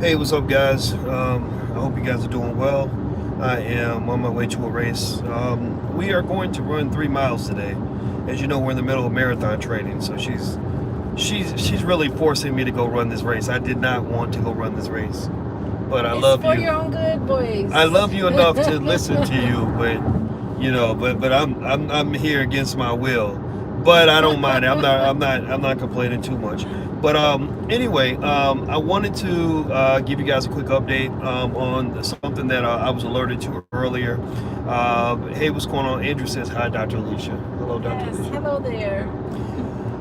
Hey, what's up, guys? I hope you guys are doing well. I am on my way to a race. We are going to run 3 miles today. As you know, we're in the middle of marathon training, so she's really forcing me to go run this race. I did not want to go run this race, but I love you. It's for your own good, Boyce. I love you enough to listen to you, but I'm here against my will. But I don't mind it. I'm not complaining too much. But anyway, I wanted to give you guys a quick update on something that I was alerted to earlier. Hey, what's going on? Andrew says hi, Dr. Alicia. Hello, Dr. Yes, Alicia. hello there.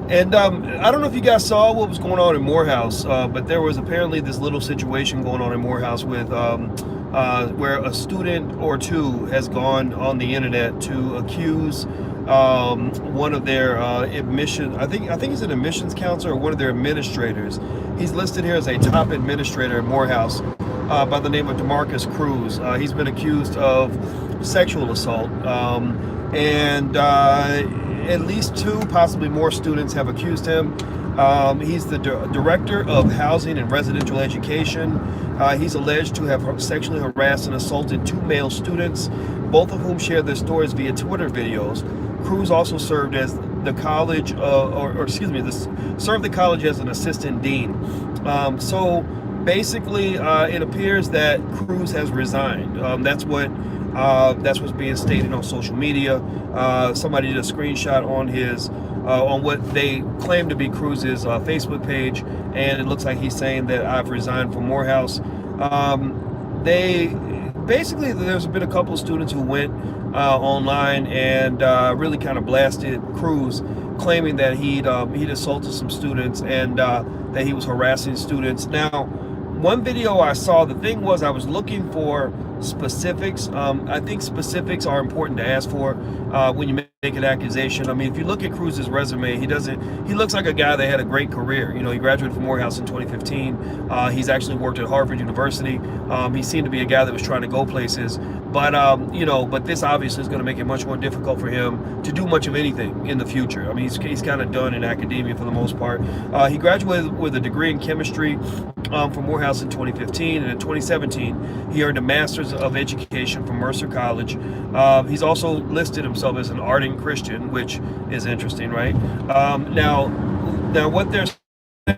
And I don't know if you guys saw what was going on in Morehouse, but there was apparently this little situation going on in Morehouse with where a student or two has gone on the internet to accuse one of their admission. I think he's an admissions counselor or one of their administrators. He's listed here as a top administrator at Morehouse by the name of Demarcus Crews. He's been accused of sexual assault, and at least 2, possibly more students have accused him. He's the director of housing and residential education. He's alleged to have sexually harassed and assaulted 2 male students, both of whom shared their stories via Twitter videos. Crews also served as the college, served the college as an assistant dean. So basically, it appears that Crews has resigned. That's what's being stated on social media. Somebody did a screenshot on his on what they claim to be Crews's Facebook page, and it looks like he's saying that I've resigned from Morehouse. There's been a couple of students who went online and really kind of blasted Crews, claiming that he'd assaulted some students and that he was harassing students. Now, one video I saw, the thing was I was looking for specifics. I think specifics are important to ask for when you make an accusation. I mean, if you look at Crews's resume, he looks like a guy that had a great career. You know, he graduated from Morehouse in 2015. He's actually worked at Harvard University. He seemed to be a guy that was trying to go places. But but this obviously is going to make it much more difficult for him to do much of anything in the future. I mean, he's kind of done in academia for the most part. He graduated with a degree in chemistry from Morehouse in 2015, and in 2017 he earned a master's of education from Mercer College. He's also listed himself as an ardent Christian, which is interesting, right? Now what they're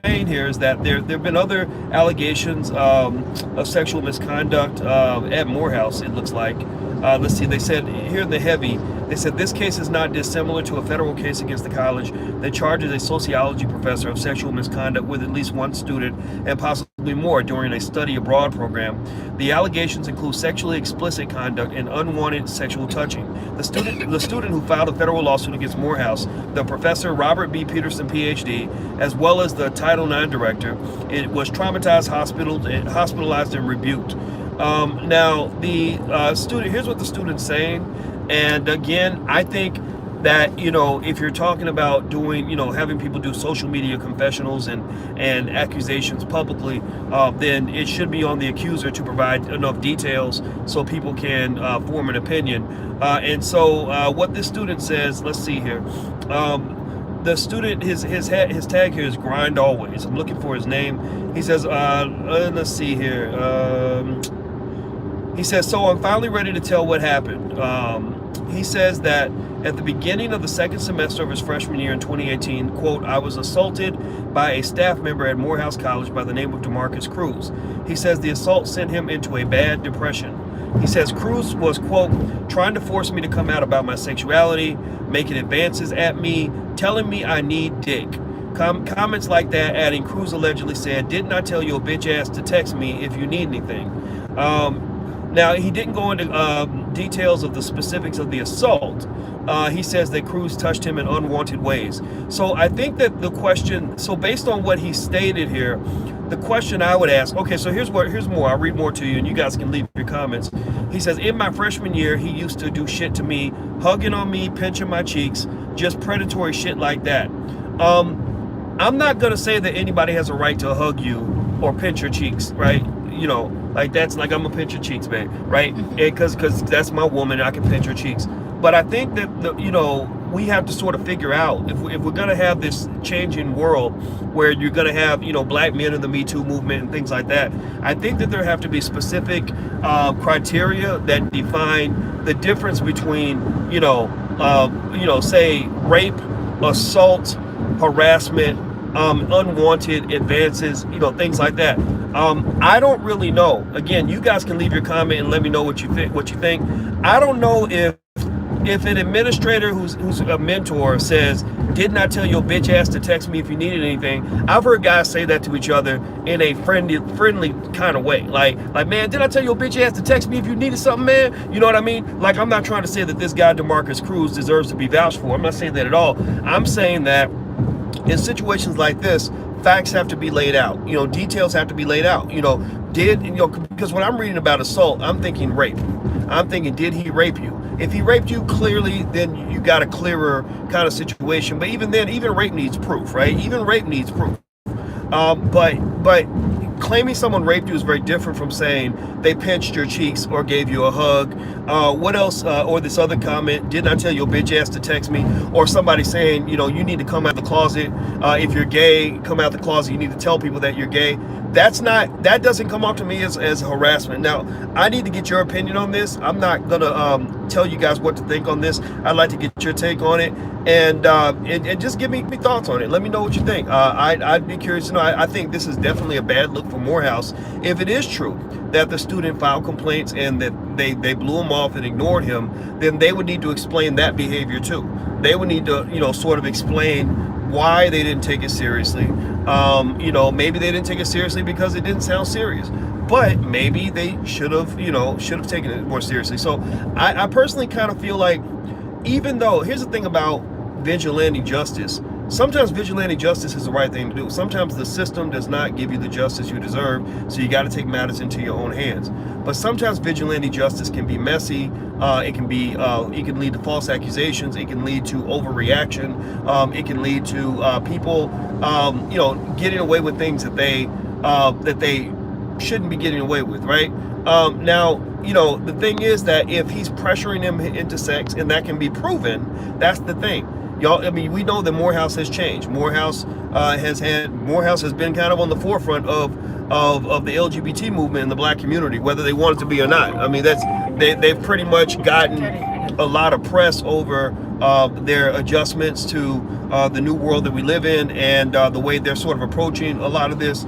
saying here is that there have been other allegations of sexual misconduct at Morehouse, it looks like. Let's see, they said here in the heavy, they said this case is not dissimilar to a federal case against the college that charges a sociology professor of sexual misconduct with at least 1 student and possibly more during a study abroad program. The allegations include sexually explicit conduct and unwanted sexual touching. The student who filed a federal lawsuit against Morehouse, the professor Robert B. Peterson, PhD, as well as the Title IX director, it was traumatized, hospitalized, and rebuked. Now, the student, here's what the student's saying. And again, I think that, if you're talking about doing, having people do social media confessionals and accusations publicly, then it should be on the accuser to provide enough details so people can form an opinion. And so what this student says, let's see here. The student, his tag here is Grind Always. I'm looking for his name. He says, let's see here. He says, so I'm finally ready to tell what happened. He says that at the beginning of the 2nd semester of his freshman year in 2018, quote, I was assaulted by a staff member at Morehouse College by the name of Demarcus Crews. He says the assault sent him into a bad depression. He says Crews was, quote, trying to force me to come out about my sexuality, making advances at me, telling me I need dick. Comments like that, adding, Crews allegedly said, didn't I tell your bitch ass to text me if you need anything? Now, he didn't go into details of the specifics of the assault. He says that Crews touched him in unwanted ways. So I think that based on what he stated here, the question I would ask, okay, so here's more. I'll read more to you and you guys can leave your comments. He says, in my freshman year, he used to do shit to me, hugging on me, pinching my cheeks, just predatory shit like that. I'm not going to say that anybody has a right to hug you or pinch your cheeks, right? Like that's like, I'm gonna pinch your cheeks, babe, right? Because that's my woman, I can pinch her cheeks. But I think that we have to sort of figure out if we're going to have this changing world where you're going to have, black men in the Me Too movement and things like that. I think that there have to be specific criteria that define the difference between, say rape, assault, harassment, unwanted advances, things like that. I don't really know. Again, you guys can leave your comment and let me know what you think. I don't know if an administrator who's a mentor says, "Didn't I tell your bitch ass to text me if you needed anything?" I've heard guys say that to each other in a friendly kind of way. Like, man, did I tell your bitch ass to text me if you needed something, man? You know what I mean? Like, I'm not trying to say that this guy, Demarcus Crews, deserves to be vouched for. I'm not saying that at all. I'm saying that in situations like this, facts have to be laid out. Details have to be laid out. Because when I'm reading about assault, I'm thinking rape. I'm thinking, did he rape you? If he raped you, clearly, then you got a clearer kind of situation. But even then, even rape needs proof, right? Even rape needs proof. But claiming someone raped you is very different from saying they pinched your cheeks or gave you a hug. What else? Or this other comment, didn't I tell your bitch ass to text me? Or somebody saying, you need to come out the closet. If you're gay, come out the closet. You need to tell people that you're gay. That doesn't come off to me as harassment. Now, I need to get your opinion on this. I'm not gonna tell you guys what to think on this. I'd like to get your take on it, and just give me thoughts on it. Let me know what you think. I'd be curious to know. I think this is definitely a bad look for Morehouse. If it is true that the student filed complaints and that they blew him off and ignored him, then they would need to explain that behavior too. They would need to, sort of explain why they didn't take it seriously. Maybe they didn't take it seriously because it didn't sound serious, but maybe they should have taken it more seriously. So I personally kind of feel like, even though, here's the thing about vigilante justice, sometimes vigilante justice is the right thing to do. Sometimes the system does not give you the justice you deserve, so you got to take matters into your own hands. But sometimes vigilante justice can be messy. It can lead to false accusations. It can lead to overreaction. It can lead to people, getting away with things that they shouldn't be getting away with, right? Now, the thing is that if he's pressuring him into sex, and that can be proven, that's the thing. Y'all, we know that Morehouse has changed. Morehouse has been kind of on the forefront of the LGBT movement in the black community, whether they want it to be or not. They've pretty much gotten a lot of press over their adjustments to the new world that we live in, and the way they're sort of approaching a lot of this.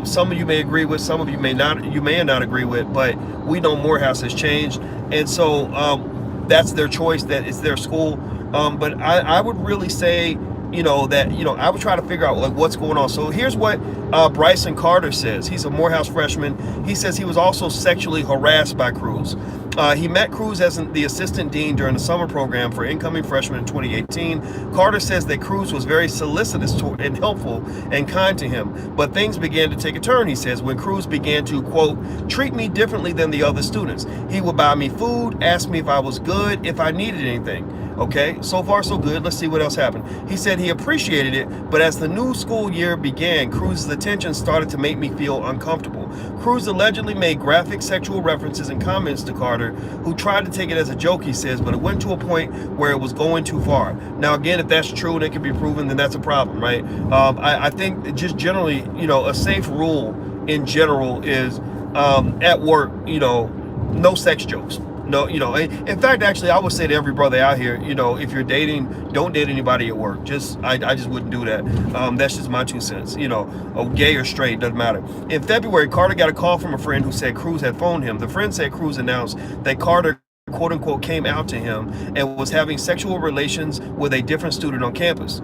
Some of you may agree with, some of you may not. You may not agree with, but we know Morehouse has changed, and so that's their choice. That it's their school. But I would really say, I would try to figure out what's going on. So here's what Bryson Carter says. He's a Morehouse freshman. He says he was also sexually harassed by Crews. He met Crews as the assistant dean during the summer program for incoming freshmen in 2018. Carter says that Crews was very solicitous and helpful and kind to him, but things began to take a turn, he says, when Crews began to, quote, treat me differently than the other students. He would buy me food, ask me if I was good, if I needed anything. Okay, so far so good. Let's see what else happened. He said he appreciated it, but as the new school year began, Crews's attention started to make me feel uncomfortable. Crews allegedly made graphic sexual references and comments to Carter, who tried to take it as a joke, he says, but it went to a point where it was going too far. Now, again, if that's true and it can be proven, then that's a problem, right? I think just generally, a safe rule in general is at work, no sex jokes. No, in fact, actually, I would say to every brother out here, if you're dating, don't date anybody at work. I just wouldn't do that. That's just my 2 cents. Gay or straight, doesn't matter. In February, Carter got a call from a friend who said Crews had phoned him. The friend said Crews announced that Carter, quote unquote, came out to him and was having sexual relations with a different student on campus.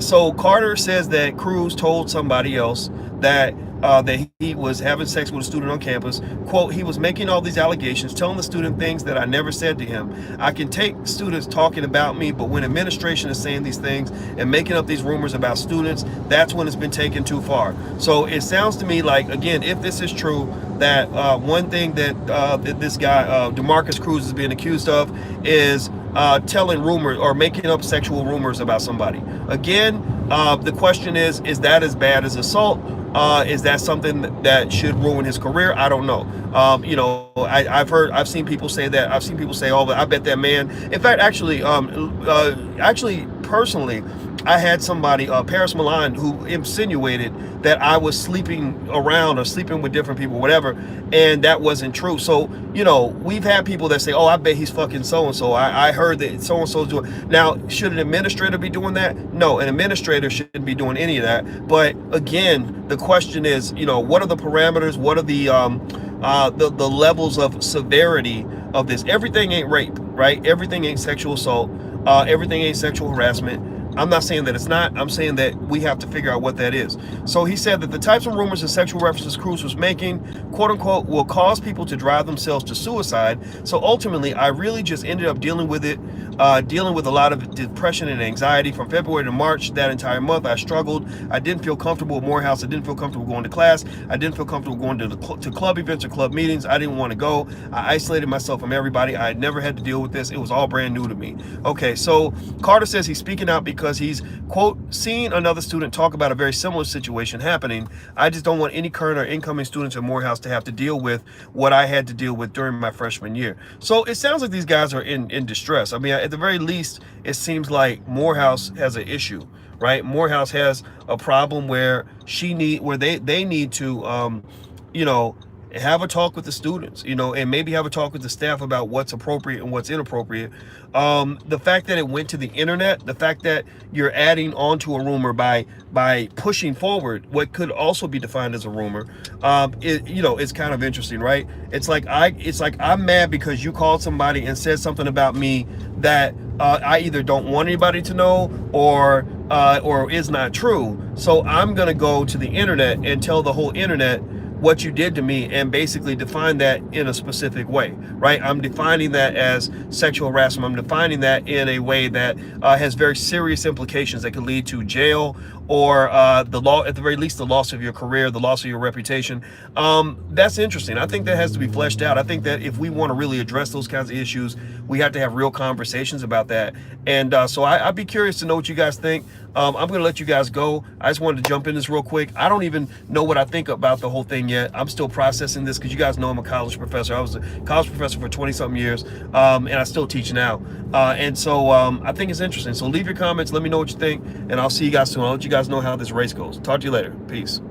So Carter says that Crews told somebody else that he was having sex with a student on campus. Quote, he was making all these allegations, telling the student things that I never said to him. I can take students talking about me, but when administration is saying these things and making up these rumors about students, that's when it's been taken too far. So it sounds to me like, again, if this is true, that one thing that this guy, Demarcus Crews, is being accused of is telling rumors or making up sexual rumors about somebody. Again, the question is that as bad as assault? Is that something that should ruin his career? I don't know. You know, I've seen people say that. I've seen people say, "Oh, but I bet that man." In fact, actually, personally, I had somebody, Paris Milan, who insinuated that I was sleeping around or sleeping with different people, whatever, and that wasn't true. So, you know, we've had people that say, "Oh, I bet he's fucking so and so. I heard that so and so's doing." Now, should an administrator be doing that? No, an administrator shouldn't be doing any of that. But again, the question is, you know, what are the parameters? What are the levels of severity of this? Everything ain't rape, right? Everything ain't sexual assault. Everything ain't sexual harassment. I'm not saying that it's not. I'm saying that we have to figure out what that is. So he said that the types of rumors and sexual references Crews was making, quote unquote, will cause people to drive themselves to suicide. So ultimately, I really just ended up dealing with it, dealing with a lot of depression and anxiety from February to March. That entire month, I struggled. I didn't feel comfortable at Morehouse. I didn't feel comfortable going to class. I didn't feel comfortable going to club events or club meetings. I didn't want to go. I isolated myself from everybody. I had never had to deal with this. It was all brand new to me. Okay, so Carter says he's speaking out because he's, quote, seen another student talk about a very similar situation happening. I just don't want any current or incoming students at Morehouse to have to deal with what I had to deal with during my freshman year. So it sounds like these guys are in distress. I mean, at the very least, it seems like Morehouse has an issue, right? Morehouse has a problem where they need to, you know, have a talk with the students, you know, and maybe have a talk with the staff about what's appropriate and what's inappropriate. The fact that it went to the internet, the fact that you're adding on to a rumor by pushing forward what could also be defined as a rumor, you know, it's kind of interesting, right? It's like I'm mad because you called somebody and said something about me that I either don't want anybody to know or is not true. So I'm gonna go to the internet and tell the whole internet what you did to me and basically define that in a specific way, right? I'm defining that as sexual harassment. I'm defining that in a way that has very serious implications that could lead to jail or the law, at the very least, the loss of your career, the loss of your reputation. That's interesting. I think that has to be fleshed out. I think that if we want to really address those kinds of issues, we have to have real conversations about that. And so I'd be curious to know what you guys think. I'm going to let you guys go. I just wanted to jump in this real quick. I don't even know what I think about the whole thing yet. I'm still processing this because you guys know I'm a college professor. I was a college professor for 20-something years, and I still teach now. And so I think it's interesting. So leave your comments. Let me know what you think, and I'll see you guys soon. I'll let you guys know how this race goes. Talk to you later. Peace.